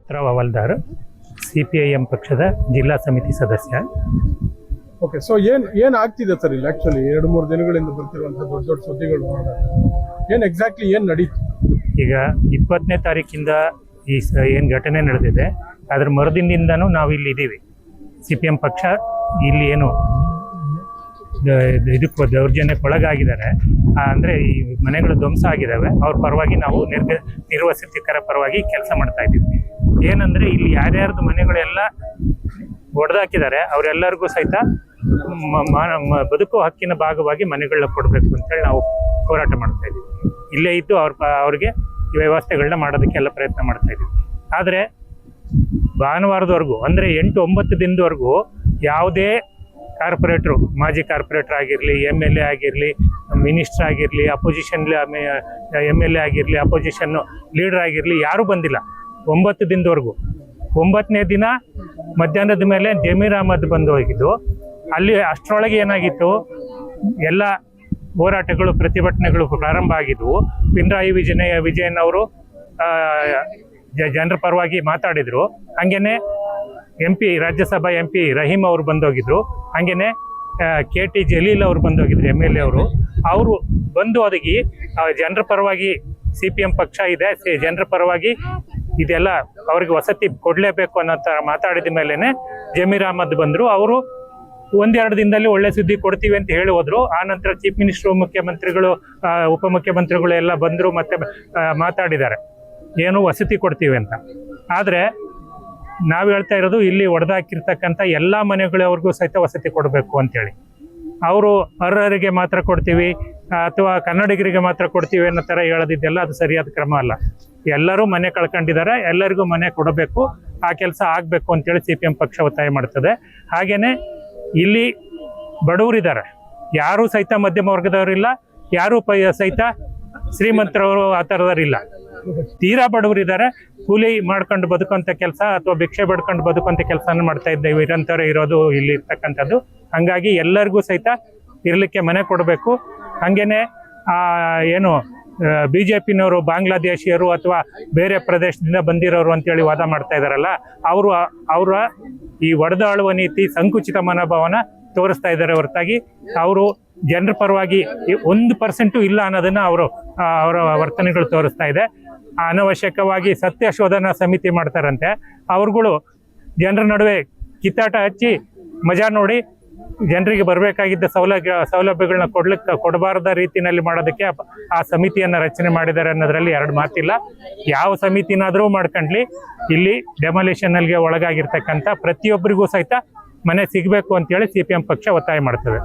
ಶಿವಪುತ್ರರಾವ್ Havaldar, CPIM ಪಕ್ಷದ ಜಿಲ್ಲಾ ಸಮಿತಿ ಸದಸ್ಯ. ಓಕೆ, ಸೊ ಏನ್ ಆಗ್ತಿದೆ ಸರ್ ಇಲ್ಲಿ? ಆಕ್ಚುಲಿ 2-3 ದಿನಗಳಿಂದ ಬರ್ತಿರುವಂತಹ ದೊಡ್ಡ ಸುದ್ದಿಗಳು ಏನ್ ಎಕ್ಸಾಕ್ಟ್ಲಿ ಏನ್ ನಡೀತು? ಈಗ 20ನೇ ತಾರೀಕಿಂದ ಏನು ಘಟನೆ ನಡೆದಿದೆ ಅದ್ರ ಮರುದಿನದಿಂದನೂ ನಾವು ಇಲ್ಲಿ ಇದ್ದೀವಿ. CPM ಪಕ್ಷ ಇಲ್ಲಿ ಏನು ಇದಕ್ಕೆ ದೌರ್ಜನ್ಯಕ್ಕೆ ಒಳಗಾಗಿದ್ದಾರೆ, ಅಂದರೆ ಈ ಮನೆಗಳು ಧ್ವಂಸ ಆಗಿದ್ದಾವೆ, ಅವ್ರ ಪರವಾಗಿ ನಾವು ನಿರ್ವಸತಿಕರ ಪರವಾಗಿ ಕೆಲಸ ಮಾಡ್ತಾ ಇದ್ದೀವಿ. ಏನಂದರೆ ಇಲ್ಲಿ ಯಾರ್ಯಾರ್ದು ಮನೆಗಳೆಲ್ಲ ಒಡೆದಾಕಿದ್ದಾರೆ ಅವರೆಲ್ಲರಿಗೂ ಸಹಿತ ಬದುಕುವ ಹಕ್ಕಿನ ಭಾಗವಾಗಿ ಮನೆಗಳನ್ನ ಕೊಡಬೇಕು ಅಂತೇಳಿ ನಾವು ಹೋರಾಟ ಮಾಡ್ತಾ ಇದ್ದೀವಿ. ಇಲ್ಲೇ ಇದ್ದು ಅವ್ರಿಗೆ ವ್ಯವಸ್ಥೆಗಳನ್ನ ಮಾಡೋದಕ್ಕೆಲ್ಲ ಪ್ರಯತ್ನ ಮಾಡ್ತಾ ಇದ್ದೀವಿ. ಆದರೆ ಭಾನುವಾರದವರೆಗೂ ಅಂದರೆ 8-9 ದಿನದವರೆಗೂ ಯಾವುದೇ ಕಾರ್ಪೊರೇಟ್ರು, ಮಾಜಿ ಕಾರ್ಪೊರೇಟರ್ ಆಗಿರಲಿ, MLA ಆಗಿರಲಿ, ಮಿನಿಸ್ಟರ್ ಆಗಿರಲಿ, ಅಪೋಸಿಷನ್ MLA ಆಗಿರಲಿ, ಅಪೋಸಿಷನ್ ಲೀಡರ್ ಆಗಿರಲಿ, ಯಾರೂ ಬಂದಿಲ್ಲ 9 ದಿನದವರೆಗೂ. 9ನೇ ದಿನ ಮಧ್ಯಾಹ್ನದ ಮೇಲೆ ಜಮೀರ್ ಅಹಮದ್ ಬಂದು ಹೋಗಿದ್ದು. ಅಲ್ಲಿ ಅಷ್ಟರೊಳಗೆ ಏನಾಗಿತ್ತು, ಎಲ್ಲ ಹೋರಾಟಗಳು, ಪ್ರತಿಭಟನೆಗಳು ಪ್ರಾರಂಭ ಆಗಿದ್ವು. ಪಿನರಾಯಿ ವಿಜಯನ್ ಅವರು ಜನರ ಪರವಾಗಿ ಮಾತಾಡಿದರು. ಹಾಗೇನೆ MP, ರಾಜ್ಯಸಭಾ MP ರಹೀಮ್ ಅವರು ಬಂದೋಗಿದ್ರು. ಹಾಗೇನೆ KT ಜಲೀಲ್ ಅವರು ಬಂದೋಗಿದ್ರು, MLA ಅವರು ಬಂದು ಒದಗಿ ಜನರ ಪರವಾಗಿ CPM ಪಕ್ಷ ಇದೆ, ಜನರ ಪರವಾಗಿ ಇದೆಲ್ಲ ಅವ್ರಿಗೆ ವಸತಿ ಕೊಡಲೇಬೇಕು ಅನ್ನೋ ಥರ ಮಾತಾಡಿದ ಮೇಲೇ ಜಮೀರ್ ಅಹಮದ್ ಬಂದರು. ಅವರು 1-2 ದಿನದಲ್ಲಿ ಒಳ್ಳೆ ಸುದ್ದಿ ಕೊಡ್ತೀವಿ ಅಂತ ಹೇಳಿ ಹೋದ್ರು. ಆ ನಂತರ ಚೀಫ್ ಮಿನಿಸ್ಟರ್, ಮುಖ್ಯಮಂತ್ರಿಗಳು, ಉಪಮುಖ್ಯಮಂತ್ರಿಗಳು ಎಲ್ಲ ಬಂದರು, ಮತ್ತೆ ಮಾತಾಡಿದ್ದಾರೆ ಏನು ವಸತಿ ಕೊಡ್ತೀವಿ ಅಂತ. ಆದರೆ ನಾವು ಹೇಳ್ತಾ ಇರೋದು ಇಲ್ಲಿ ಒಡೆದಾಕಿರ್ತಕ್ಕಂಥ ಎಲ್ಲ ಮನೆಗಳವ್ರಿಗೂ ಸಹಿತ ವಸತಿ ಕೊಡಬೇಕು ಅಂತೇಳಿ. ಅವರು ಅರ್ಹರಿಗೆ ಮಾತ್ರ ಕೊಡ್ತೀವಿ ಅಥವಾ ಕನ್ನಡಿಗರಿಗೆ ಮಾತ್ರ ಕೊಡ್ತೀವಿ ಅನ್ನೋ ಥರ ಹೇಳೋದಿದ್ದೆಲ್ಲ ಅದು ಸರಿಯಾದ ಕ್ರಮ ಅಲ್ಲ. ಎಲ್ಲರೂ ಮನೆ ಕಳ್ಕೊಂಡಿದ್ದಾರೆ, ಎಲ್ಲರಿಗೂ ಮನೆ ಕೊಡಬೇಕು, ಆ ಕೆಲಸ ಆಗಬೇಕು ಅಂತೇಳಿ CPM ಪಕ್ಷ ಒತ್ತಾಯ ಮಾಡ್ತದೆ. ಹಾಗೆಯೇ ಇಲ್ಲಿ ಬಡವರಿದ್ದಾರೆ, ಯಾರೂ ಸಹಿತ ಮಧ್ಯಮ ವರ್ಗದವರಿಲ್ಲ, ಯಾರೂ ಸಹಿತ ಶ್ರೀಮಂತರವರು ಆ ಥರದವರಿಲ್ಲ. ತೀರಾ ಬಡವರಿದ್ದಾರೆ, ಕೂಲಿ ಮಾಡ್ಕೊಂಡು ಬದುಕುವಂಥ ಕೆಲಸ ಅಥವಾ ಭಿಕ್ಷೆ ಬಡ್ಕೊಂಡು ಬದುಕುವಂಥ ಕೆಲಸನ ಮಾಡ್ತಾ ಇದ್ದೇವೆ, ನಿರಂತರ ಇರೋದು ಇಲ್ಲಿ ಇರ್ತಕ್ಕಂಥದ್ದು. ಹಾಗಾಗಿ ಎಲ್ಲರಿಗೂ ಸಹಿತ ಇರಲಿಕ್ಕೆ ಮನೆ ಕೊಡಬೇಕು. ಹಾಗೇನೆ ಏನು BJPನವರು ಬಾಂಗ್ಲಾದೇಶಿಯರು ಅಥವಾ ಬೇರೆ ಪ್ರದೇಶದಿಂದ ಬಂದಿರೋರು ಅಂತೇಳಿ ವಾದ ಮಾಡ್ತಾ ಇದ್ದಾರಲ್ಲ, ಅವರ ಈ ಒಡೆದಾಳುವ ನೀತಿ, ಸಂಕುಚಿತ ಮನೋಭಾವನ ತೋರಿಸ್ತಾ ಇದ್ದಾರೆ ಹೊರತಾಗಿ ಅವರು ಜನರ ಪರವಾಗಿ 1% ಇಲ್ಲ ಅನ್ನೋದನ್ನು ಅವರ ವರ್ತನೆಗಳು ತೋರಿಸ್ತಾ ಇದೆ. ಅನವಶ್ಯಕವಾಗಿ ಸತ್ಯ ಶೋಧನಾ ಸಮಿತಿ ಮಾಡ್ತಾರಂತೆ. ಅವ್ರುಗಳು ಜನರ ನಡುವೆ ಕಿತ್ತಾಟ ಹಚ್ಚಿ ಮಜಾ ನೋಡಿ ಜನರಿಗೆ ಬರಬೇಕಾಗಿದ್ದ ಸೌಲಭ್ಯಗಳನ್ನ ಕೊಡಬಾರ್ದ ರೀತಿಯಲ್ಲಿ ಮಾಡೋದಕ್ಕೆ ಆ ಸಮಿತಿಯನ್ನು ರಚನೆ ಮಾಡಿದ್ದಾರೆ ಅನ್ನೋದ್ರಲ್ಲಿ 2 ಮಾತಿಲ್ಲ. ಯಾವ ಸಮಿತಿನಾದರೂ ಮಾಡ್ಕೊಂಡ್ಲಿ, ಇಲ್ಲಿ ಡೆಮಾಲಿಷನ್ಗೆ ಒಳಗಾಗಿರ್ತಕ್ಕಂಥ ಪ್ರತಿಯೊಬ್ಬರಿಗೂ ಸಹಿತ ಮನೆ ಸಿಗಬೇಕು ಅಂತೇಳಿ CPM ಪಕ್ಷ ಒತ್ತಾಯ ಮಾಡ್ತದೆ.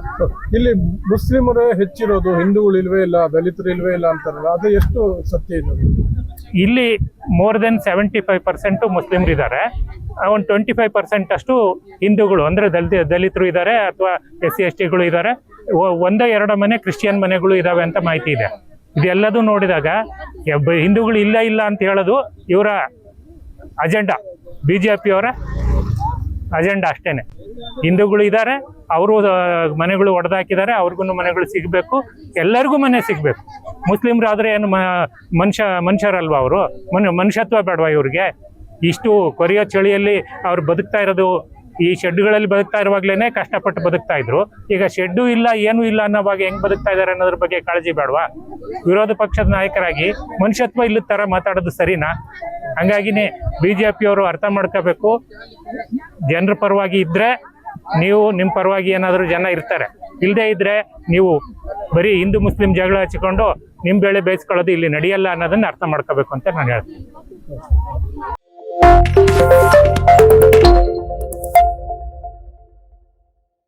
ಇಲ್ಲಿ ಮುಸ್ಲಿಮರೇ ಹೆಚ್ಚಿರೋದು, ಹಿಂದೂಗಳು ಇಲ್ವೇ ಇಲ್ಲ, ದಲಿತರು ಇಲ್ವೇ ಇಲ್ಲ ಅಂತಾರಲ್ಲ, ಅದು ಎಷ್ಟು ಸತ್ಯ ಇದೆ? ಇಲ್ಲಿ more than 75% ಮುಸ್ಲಿಮ್ರು ಇದ್ದಾರೆ, ಒಂದು 25% ಅಷ್ಟು ಹಿಂದೂಗಳು ಅಂದರೆ ದಲಿತರು ಇದ್ದಾರೆ ಅಥವಾ SC STಗಳು ಇದ್ದಾರೆ. 1-2 ಮನೆ ಕ್ರಿಶ್ಚಿಯನ್ ಮನೆಗಳು ಇದ್ದಾವೆ ಅಂತ ಮಾಹಿತಿ ಇದೆ. ಇದೆಲ್ಲದೂ ನೋಡಿದಾಗ ಹಿಂದೂಗಳು ಇಲ್ಲ ಅಂತ ಹೇಳೋದು ಇವರ ಅಜೆಂಡಾ, BJPಯವರ ಅಜೆಂಡಾ ಅಷ್ಟೇನೆ. ಹಿಂದೂಗಳು ಇದ್ದಾರೆ, ಅವರು ಮನೆಗಳು ಒಡೆದಾಕಿದ್ದಾರೆ, ಅವ್ರಿಗೂ ಮನೆಗಳು ಸಿಗಬೇಕು, ಎಲ್ಲರಿಗೂ ಮನೆ ಸಿಗಬೇಕು. ಮುಸ್ಲಿಮ್ರು ಆದರೆ ಏನು ಮನುಷ್ಯರಲ್ವ ಅವರು? ಮನುಷ್ಯತ್ವ ಬೇಡವಾ ಇವ್ರಿಗೆ? ಇಷ್ಟು ಕೊರಿಯೋ ಚಳಿಯಲ್ಲಿ ಅವ್ರು ಬದುಕ್ತಾ ಇರೋದು ಈ ಶೆಡ್ಗಳಲ್ಲಿ ಬದುಕ್ತಾ ಇರುವಾಗಲೇ ಕಷ್ಟಪಟ್ಟು ಬದುಕ್ತಾ ಇದ್ರು. ಈಗ ಶೆಡ್ಡು ಇಲ್ಲ, ಏನೂ ಇಲ್ಲ ಅನ್ನೋವಾಗ ಹೆಂಗೆ ಬದುಕ್ತಾ ಇದ್ದಾರೆ ಅನ್ನೋದ್ರ ಬಗ್ಗೆ ಕಾಳಜಿ ಬೇಡವಾ? ವಿರೋಧ ಪಕ್ಷದ ನಾಯಕರಾಗಿ ಮನುಷ್ಯತ್ವ ಇಲ್ಲದ ಥರ ಮಾತಾಡೋದು ಸರಿನಾ? ಹಂಗಾಗಿನೇ BJPಯವರು ಅರ್ಥ ಮಾಡ್ಕೋಬೇಕು, ಜನರ ಪರವಾಗಿ ಇದ್ದರೆ ನೀವು ನಿಮ್ಮ ಪರವಾಗಿ ಏನಾದರೂ ಜನ ಇರ್ತಾರೆ, ಇಲ್ಲದೇ ಇದ್ದರೆ ನೀವು ಬರೀ ಹಿಂದೂ ಮುಸ್ಲಿಂ ಜಗಳ ಹಚ್ಚಿಕೊಂಡು ನಿಮ್ಮ ಬೆಳೆ ಬೇಯಿಸ್ಕೊಳ್ಳೋದು ಇಲ್ಲಿ ನಡೆಯಲ್ಲ ಅನ್ನೋದನ್ನು ಅರ್ಥ ಮಾಡ್ಕೋಬೇಕು ಅಂತ ನಾನು ಹೇಳ್ತೀನಿ.